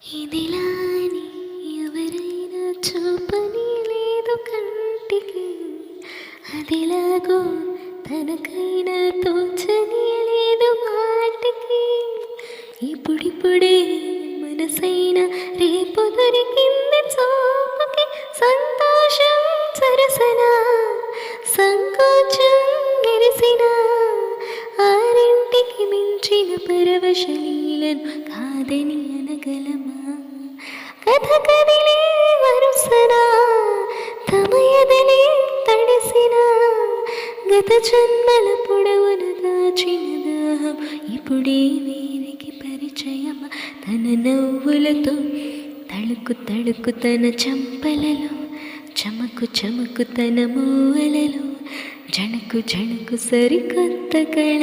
ఇదిలాని ఎవరైనా చూపని లేదు కంటికి, అదిలాగో తనకైనా తోచని లేదు మాటికి. ఇప్పుడిప్పుడే మనసైన రేపు దొరికింది చూపుకి, సంతోషం సరసన సంకోచం మెరిసిన ఆరింటికి మించిన పరవశలీలను కాదని అనగలమా? కథ కదిలే వరుసన తమ ఎదలే తడిసిన గత జన్మల పొడవున దాచిన దాహం ఇప్పుడే వీరికి పరిచయమా? తన నవ్వులతో తళుకు తళుకు తన చంపలలో, చమకు చమకు తన మూవలలో, జణకు జణకు సరికొత్త కళ.